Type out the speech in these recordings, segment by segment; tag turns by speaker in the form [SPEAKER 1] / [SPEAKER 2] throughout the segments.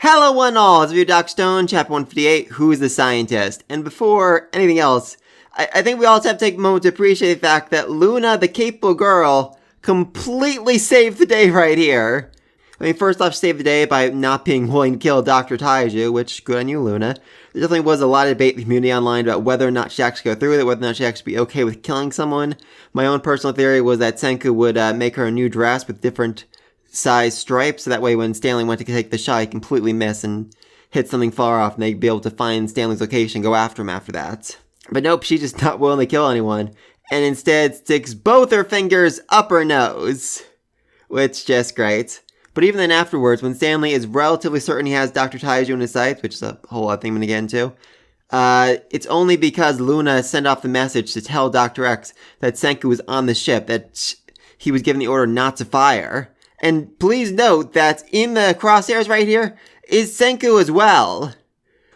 [SPEAKER 1] Hello one all, it's Doc Stone, chapter 158, Who is the Scientist? And before anything else, I think we also have to take a moment to appreciate the fact that Luna, the capable girl, completely saved the day right here. I mean, first off, saved the day by not being willing to kill Dr. Taiju, which, good on you, Luna. There definitely was a lot of debate in the community online about whether or not she actually go through with it, whether or not she actually be okay with killing someone. My own personal theory was that Senku would make her a new dress with different size stripes, so that way when Stanley went to take the shot, he completely miss and hit something far off, and they'd be able to find Stanley's location and go after him after that. But nope, she's just not willing to kill anyone, and instead sticks both her fingers up her nose, which is just great. But even then afterwards, when Stanley is relatively certain he has Dr. Taiju in his sights, which is a whole other thing I'm going to get into, it's only because Luna sent off the message to tell Dr. X that Senku was on the ship that he was given the order not to fire. And please note that in the crosshairs right here is Senku as well.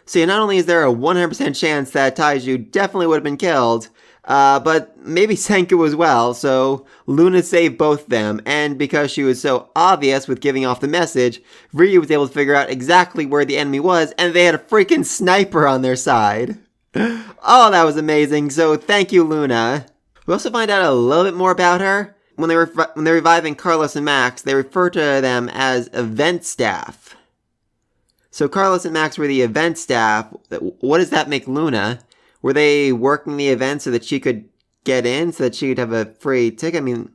[SPEAKER 1] So not only is there a 100% chance that Taiju definitely would have been killed, but maybe Senku as well, so Luna saved both of them, and because she was so obvious with giving off the message, Ryu was able to figure out exactly where the enemy was, and they had a freaking sniper on their side. Oh, that was amazing, so thank you, Luna. We also find out a little bit more about her. When they're reviving Carlos and Max, they refer to them as event staff. So Carlos and Max were the event staff. What does that make Luna? Were they working the event so that she could get in, so that she could have a free ticket? I mean,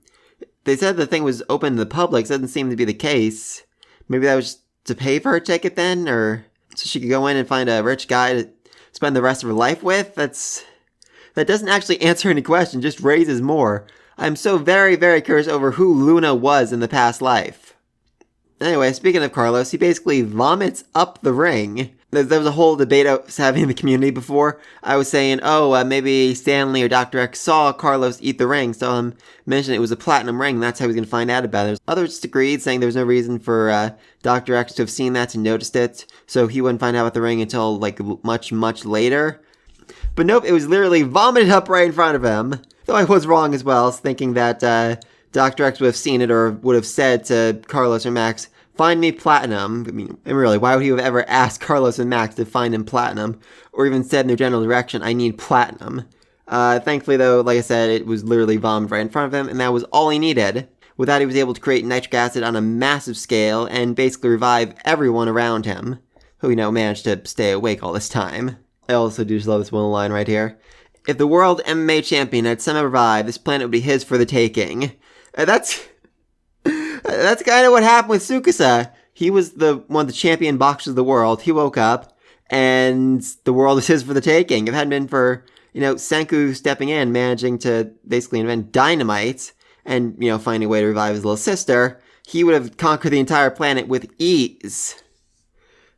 [SPEAKER 1] they said the thing was open to the public, so it doesn't seem to be the case. Maybe that was to pay for her ticket then, or so she could go in and find a rich guy to spend the rest of her life with? That doesn't actually answer any question, just raises more. I'm so very, very curious over who Luna was in the past life. Anyway, speaking of Carlos, he basically vomits up the ring. There was a whole debate I was having in the community before. I was saying, maybe Stanley or Dr. X saw Carlos eat the ring, saw him mention it was a platinum ring, and that's how he was going to find out about it. Others disagreed, saying there was no reason for Dr. X to have seen that, to noticed it, so he wouldn't find out about the ring until, much, much later. But nope, it was literally vomited up right in front of him. Though I was wrong as well, thinking that Dr. X would have seen it or would have said to Carlos or Max, find me platinum. I mean, really, why would he have ever asked Carlos and Max to find him platinum? Or even said in their general direction, I need platinum. Thankfully, though, like I said, it was literally vomited right in front of him, and that was all he needed. With that, he was able to create nitric acid on a massive scale and basically revive everyone around him, who, managed to stay awake all this time. I also do just love this one line right here. If the world MMA champion had somehow revived, this planet would be his for the taking. That's kind of what happened with Tsukasa. He was one of the champion boxers of the world. He woke up, and the world was his for the taking. If it hadn't been for, Senku stepping in, managing to basically invent dynamite, and, finding a way to revive his little sister, he would have conquered the entire planet with ease.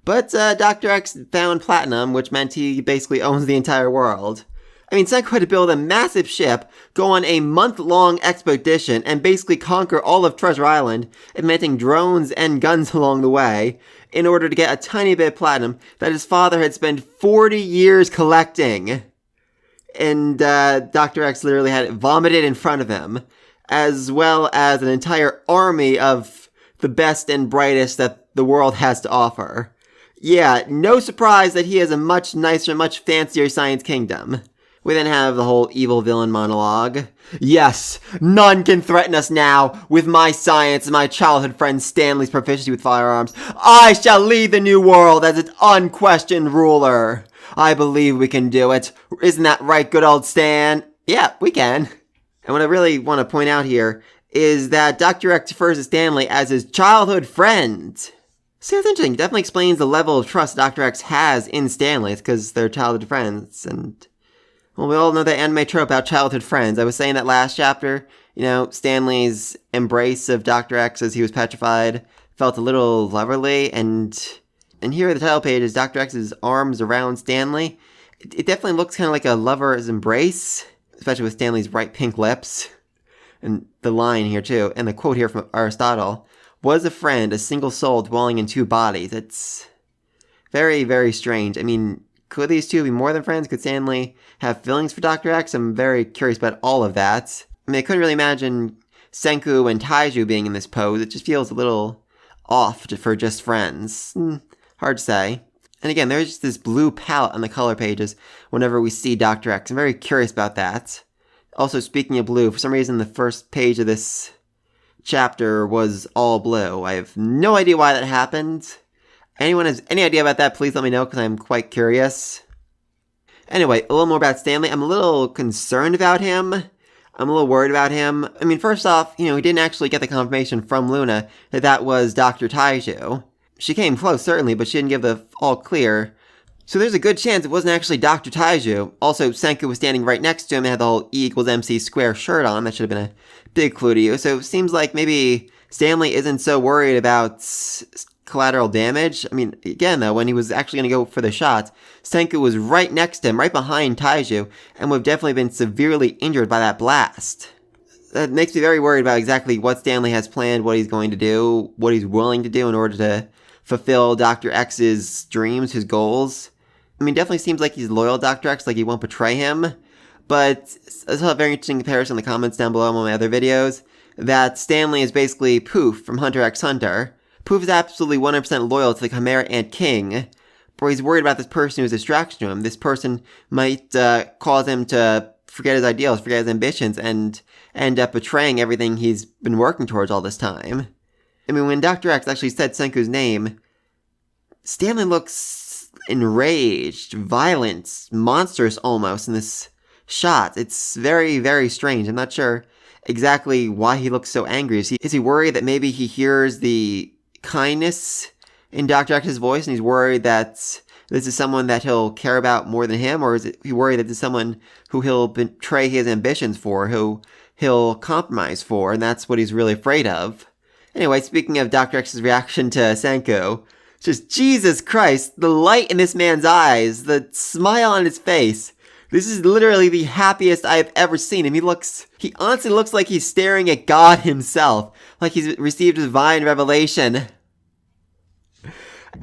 [SPEAKER 1] But Dr. X found platinum, which meant he basically owns the entire world. I mean, Senku had to build a massive ship, go on a month-long expedition, and basically conquer all of Treasure Island, inventing drones and guns along the way, in order to get a tiny bit of platinum that his father had spent 40 years collecting. And Dr. X literally had it vomited in front of him, as well as an entire army of the best and brightest that the world has to offer. Yeah, no surprise that he has a much nicer, much fancier science kingdom. We then have the whole evil villain monologue. Yes, none can threaten us now. With my science and my childhood friend Stanley's proficiency with firearms, I shall lead the new world as its unquestioned ruler. I believe we can do it. Isn't that right, good old Stan? Yeah, we can. And what I really want to point out here is that Dr. X refers to Stanley as his childhood friend. See, that's interesting. It definitely explains the level of trust Dr. X has in Stanley. It's because they're childhood friends, and well, we all know the anime trope about childhood friends. I was saying that last chapter, Stanley's embrace of Dr. X as he was petrified felt a little loverly, and here at the title page is Dr. X's arms around Stanley. It definitely looks kind of like a lover's embrace, especially with Stanley's bright pink lips. And the line here too, and the quote here from Aristotle, was a friend a single soul dwelling in two bodies? It's very, very strange. I mean, could these two be more than friends? Could Stanley have feelings for Dr. X? I'm very curious about all of that. I mean, I couldn't really imagine Senku and Taiju being in this pose. It just feels a little off for just friends. Hard Hard to say. And again, there's just this blue palette on the color pages whenever we see Dr. X. I'm very curious about that. Also, speaking of blue, for some reason the first page of this chapter was all blue. I have no idea why that happened. Anyone has any idea about that, please let me know, because I'm quite curious. Anyway, a little more about Stanley. I'm a little concerned about him. I'm a little worried about him. I mean, first off, he didn't actually get the confirmation from Luna that that was Dr. Taiju. She came close, certainly, but she didn't give the all clear. So there's a good chance it wasn't actually Dr. Taiju. Also, Senku was standing right next to him and had the whole E=MC square shirt on. That should have been a big clue to you. So it seems like maybe Stanley isn't so worried about collateral damage. I mean, again, though, when he was actually going to go for the shot, Senku was right next to him, right behind Taiju, and would have definitely been severely injured by that blast. That makes me very worried about exactly what Stanley has planned, what he's going to do, what he's willing to do in order to fulfill Dr. X's dreams, his goals. I mean, definitely seems like he's loyal to Dr. X, like he won't betray him. But I saw a very interesting comparison in the comments down below in one of my other videos, that Stanley is basically Poof from Hunter x Hunter. Poof is absolutely 100% loyal to the Chimera Ant King, but he's worried about this person who's a distraction to him. This person might cause him to forget his ideals, forget his ambitions, and end up betraying everything he's been working towards all this time. I mean, when Dr. X actually said Senku's name, Stanley looks enraged, violent, monstrous almost in this shot. It's very, very strange. I'm not sure exactly why he looks so angry. Is he worried that maybe he hears the kindness in Dr. X's voice and he's worried that this is someone that he'll care about more than him? Or is he worried that this is someone who he'll betray his ambitions for, who he'll compromise for, and that's what he's really afraid of? Anyway, speaking of Dr. X's reaction to Senku, just Jesus Christ, the light in this man's eyes, the smile on his face. This is literally the happiest I've ever seen him. He honestly looks like he's staring at God himself, like he's received a divine revelation.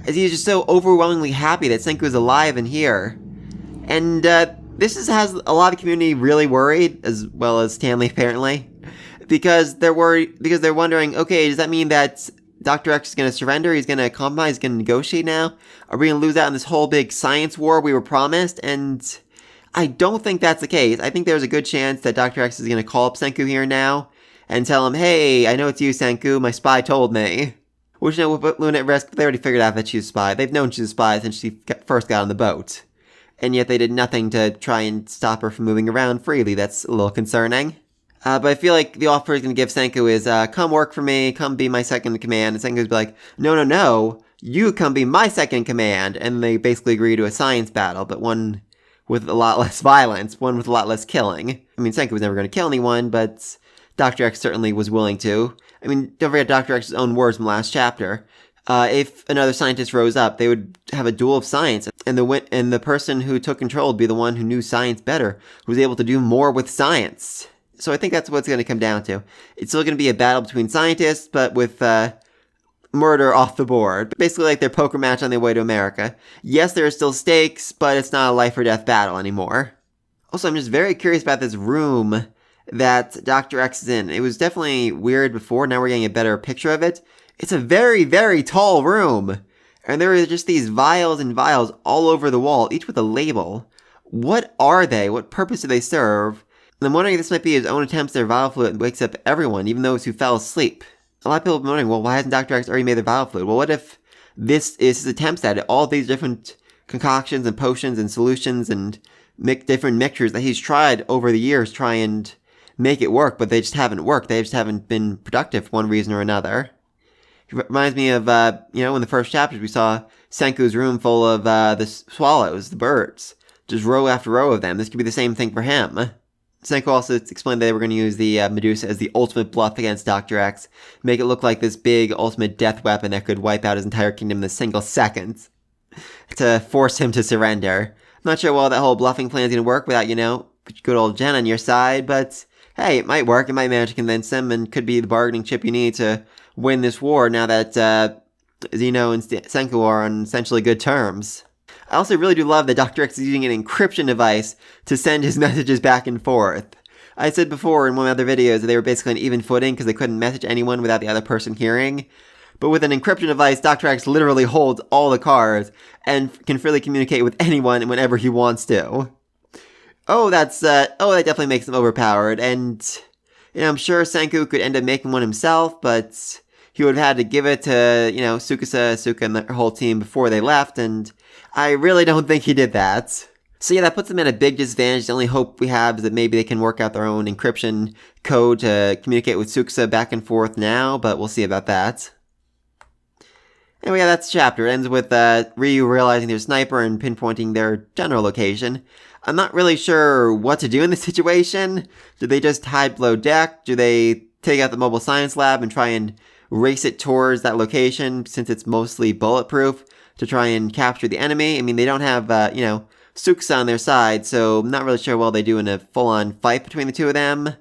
[SPEAKER 1] As he's just so overwhelmingly happy that Senku is alive and here. And this has a lot of the community really worried, as well as Stanley apparently, because they're worried, because they're wondering, okay, does that mean that Dr. X is going to surrender? He's going to compromise? He's going to negotiate now? Are we going to lose out on this whole big science war we were promised? And I don't think that's the case. I think there's a good chance that Dr. X is going to call up Senku here now and tell him, hey, I know it's you, Senku. My spy told me. Which, will put Luna at risk, but they already figured out that she's a spy. They've known she's a spy since she first got on the boat. And yet they did nothing to try and stop her from moving around freely. That's a little concerning. But I feel like the offer he's going to give Senku is, come work for me, come be my second in command. And Senku's be like, no, you come be my second in command. And they basically agree to a science battle, but one with a lot less violence, one with a lot less killing. I mean, Senku was never going to kill anyone, but Dr. X certainly was willing to. I mean, don't forget Dr. X's own words from the last chapter. If another scientist rose up, they would have a duel of science, and the person who took control would be the one who knew science better, who was able to do more with science. So I think that's what it's going to come down to. It's still going to be a battle between scientists, but with murder off the board. Basically like their poker match on their way to America. Yes, there are still stakes, but it's not a life or death battle anymore. Also, I'm just very curious about this room that Dr. X is in. It was definitely weird before, now we're getting a better picture of it. It's a very, very tall room. And there are just these vials and vials all over the wall, each with a label. What are they? What purpose do they serve? And I'm wondering if this might be his own attempts at vial fluid and wakes up everyone, even those who fell asleep. A lot of people have been wondering, well, why hasn't Dr. X already made their vial fluid? Well, what if this is his attempts at it? All these different concoctions and potions and solutions and different mixtures that he's tried over the years try and make it work, but they just haven't worked. They just haven't been productive for one reason or another. It reminds me of, in the first chapters we saw Senku's room full of the swallows, the birds. Just row after row of them. This could be the same thing for him. Senku also explained that they were going to use the Medusa as the ultimate bluff against Dr. X. Make it look like this big ultimate death weapon that could wipe out his entire kingdom in a single second. To force him to surrender. I'm not sure well that whole bluffing plan is going to work without, good old Jen on your side, but hey, it might work. It might manage to convince him and could be the bargaining chip you need to win this war now that Zeno and Senku are on essentially good terms. I also really do love that Dr. X is using an encryption device to send his messages back and forth. I said before in one of my other videos that they were basically on even footing because they couldn't message anyone without the other person hearing. but with an encryption device, Dr. X literally holds all the cards and can freely communicate with anyone whenever he wants to. Oh, that definitely makes him overpowered, and I'm sure Senku could end up making one himself, but he would have had to give it to, Tsukasa, Asuka, and the whole team before they left, and I really don't think he did that. So yeah, that puts them at a big disadvantage. The only hope we have is that maybe they can work out their own encryption code to communicate with Tsukasa back and forth now, but we'll see about that. Anyway, yeah, that's the chapter. It ends with Ryu realizing their sniper and pinpointing their general location. I'm not really sure what to do in this situation. Do they just hide below deck? Do they take out the mobile science lab and try and race it towards that location, since it's mostly bulletproof, to try and capture the enemy? I mean, they don't have, Tsukasa on their side, so I'm not really sure what they do in a full-on fight between the two of them.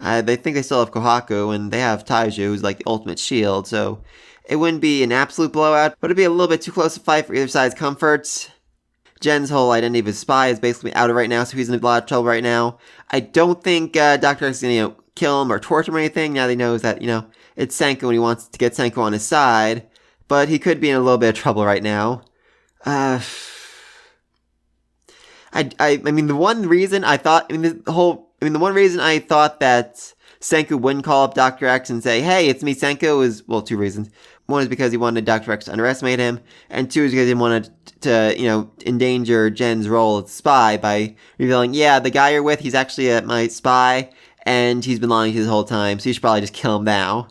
[SPEAKER 1] They think they still have Kohaku, and they have Taiju, who's like the ultimate shield, so it wouldn't be an absolute blowout, but it'd be a little bit too close to fight for either side's comfort. Jen's whole identity of a spy is basically out of right now, so he's in a lot of trouble right now. I don't think Dr. X is going to, kill him or torture him or anything, now that he knows that, it's Senku and he wants to get Senku on his side, but he could be in a little bit of trouble right now. I mean, the one reason I thought, the one reason I thought that Senku wouldn't call up Dr. X and say, hey, it's me, Senku, is, well, two reasons. One is because he wanted Dr. X to underestimate him, and two is because he wanted to, endanger Jen's role as spy by revealing, yeah, the guy you're with, he's actually my spy, and he's been lying to you this whole time, so you should probably just kill him now.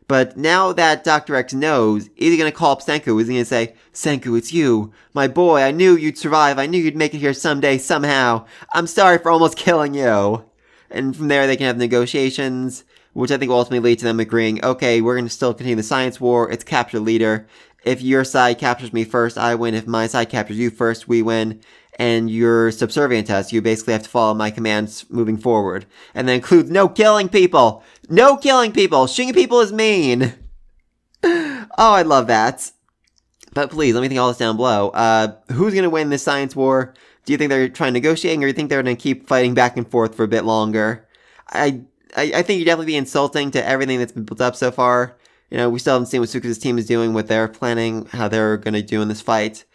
[SPEAKER 1] But now that Dr. X knows, is he going to call up Senku? Is he going to say, Senku, it's you. My boy, I knew you'd survive. I knew you'd make it here someday, somehow. I'm sorry for almost killing you. And from there, they can have negotiations, which I think will ultimately lead to them agreeing, okay, we're going to still continue the science war. It's capture leader. If your side captures me first, I win. If my side captures you first, we win. And you're subservient to us. You basically have to follow my commands moving forward. And that includes no killing people. No killing people. Shooting people is mean. Oh, I love that. But please, let me think all this down below. Who's going to win this science war? Do you think they're trying negotiating, or do you think they're going to keep fighting back and forth for a bit longer? I think you'd definitely be insulting to everything that's been built up so far. We still haven't seen what Suka's team is doing, what they're planning, how they're going to do in this fight.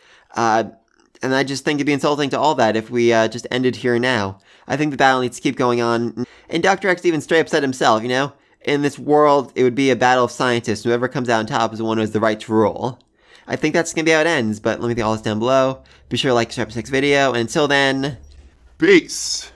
[SPEAKER 1] And I just think it'd be insulting to all that if we just ended here now. I think the battle needs to keep going on. And Dr. X even straight up said himself, in this world, it would be a battle of scientists. Whoever comes out on top is the one who has the right to rule. I think that's going to be how it ends, but let me think all this down below. Be sure to like, subscribe to this next video, and until then,
[SPEAKER 2] peace!